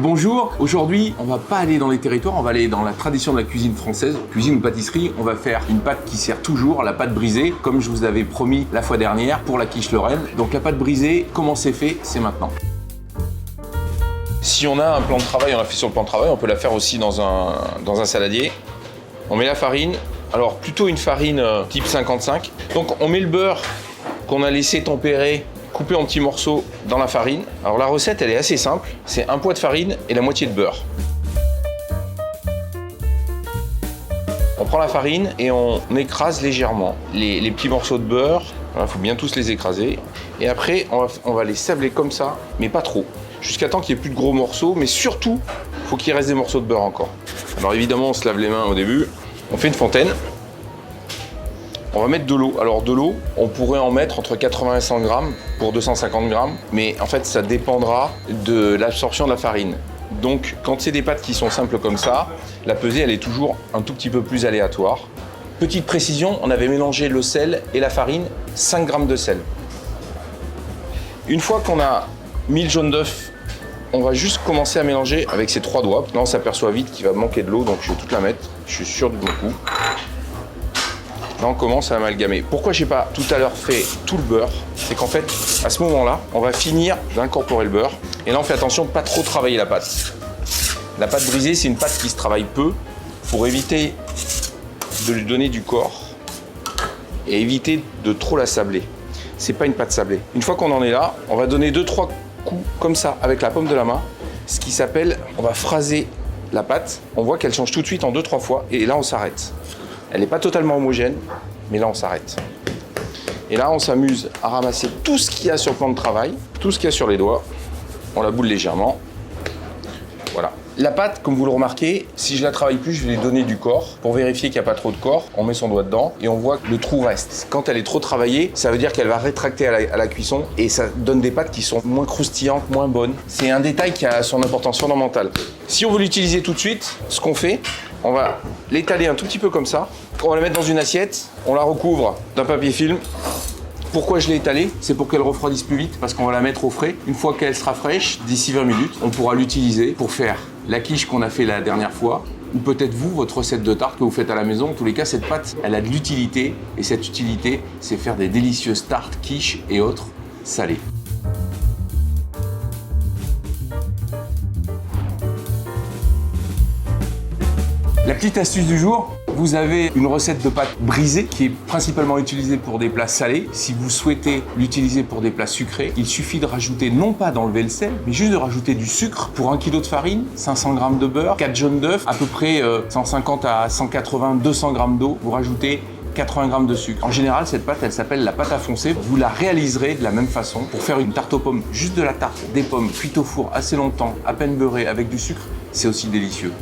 Bonjour, aujourd'hui on va pas aller dans les territoires, on va aller dans la tradition de la cuisine française, cuisine ou pâtisserie. On va faire une pâte qui sert toujours, la pâte brisée, comme je vous avais promis la fois dernière pour la quiche Lorraine. Donc la pâte brisée, comment c'est fait? C'est maintenant. Si on a un plan de travail, on l'a fait sur le plan de travail, on peut la faire aussi dans un saladier. On met la farine, alors plutôt une farine type 55. Donc on met le beurre qu'on a laissé tempérer, coupé en petits morceaux dans la farine. Alors la recette, elle est assez simple. C'est un poids de farine et la moitié de beurre. On prend la farine et on écrase légèrement les petits morceaux de beurre. Il faut bien tous les écraser. Et après, on va les sabler comme ça, mais pas trop. Jusqu'à temps qu'il n'y ait plus de gros morceaux, mais surtout, il faut qu'il reste des morceaux de beurre encore. Alors évidemment, on se lave les mains au début. On fait une fontaine. On va mettre de l'eau. Alors de l'eau, on pourrait en mettre entre 80 et 100 grammes pour 250 grammes. Mais en fait, ça dépendra de l'absorption de la farine. Donc, quand c'est des pâtes qui sont simples comme ça, la pesée, elle est toujours un tout petit peu plus aléatoire. Petite précision, on avait mélangé le sel et la farine, 5 grammes de sel. Une fois qu'on a mis le jaune d'œuf, on va juste commencer à mélanger avec ses 3 doigts. Là, on s'aperçoit vite qu'il va manquer de l'eau, donc je vais toute la mettre. Je suis sûr de mon coup. Là, on commence à amalgamer. Pourquoi j'ai pas tout à l'heure fait tout le beurre? C'est qu'en fait, à ce moment-là, on va finir d'incorporer le beurre. Et là, on fait attention de ne pas trop travailler la pâte. La pâte brisée, c'est une pâte qui se travaille peu pour éviter de lui donner du corps et éviter de trop la sabler. C'est pas une pâte sablée. Une fois qu'on en est là, on va donner 2-3 coups comme ça avec la paume de la main. Ce qui s'appelle, on va phraser la pâte. On voit qu'elle change tout de suite en 2-3 fois et là, on s'arrête. Elle n'est pas totalement homogène, mais là on s'arrête. Et là on s'amuse à ramasser tout ce qu'il y a sur le plan de travail, tout ce qu'il y a sur les doigts. On la boule légèrement. Voilà. La pâte, comme vous le remarquez, si je la travaille plus, je vais lui donner du corps. Pour vérifier qu'il n'y a pas trop de corps, on met son doigt dedans et on voit que le trou reste. Quand elle est trop travaillée, ça veut dire qu'elle va rétracter à la cuisson et ça donne des pâtes qui sont moins croustillantes, moins bonnes. C'est un détail qui a son importance fondamentale. Si on veut l'utiliser tout de suite, ce qu'on fait, on va l'étaler un tout petit peu comme ça. On va la mettre dans une assiette, on la recouvre d'un papier film. Pourquoi je l'ai étalée? C'est pour qu'elle refroidisse plus vite, parce qu'on va la mettre au frais. Une fois qu'elle sera fraîche, d'ici 20 minutes, on pourra l'utiliser pour faire la quiche qu'on a fait la dernière fois, ou peut-être vous, votre recette de tarte que vous faites à la maison. En tous les cas, cette pâte, elle a de l'utilité, et cette utilité, c'est faire des délicieuses tartes, quiches et autres salées. La petite astuce du jour, vous avez une recette de pâte brisée qui est principalement utilisée pour des plats salés. Si vous souhaitez l'utiliser pour des plats sucrés, il suffit de rajouter, non pas d'enlever le sel, mais juste de rajouter du sucre. Pour 1 kg de farine, 500 g de beurre, 4 jaunes d'œufs, à peu près 150 à 180, 200 g d'eau. Vous rajoutez 80 g de sucre. En général, cette pâte, elle s'appelle la pâte à foncer. Vous la réaliserez de la même façon. Pour faire une tarte aux pommes, juste de la tarte, des pommes cuites au four assez longtemps, à peine beurrées, avec du sucre, c'est aussi délicieux.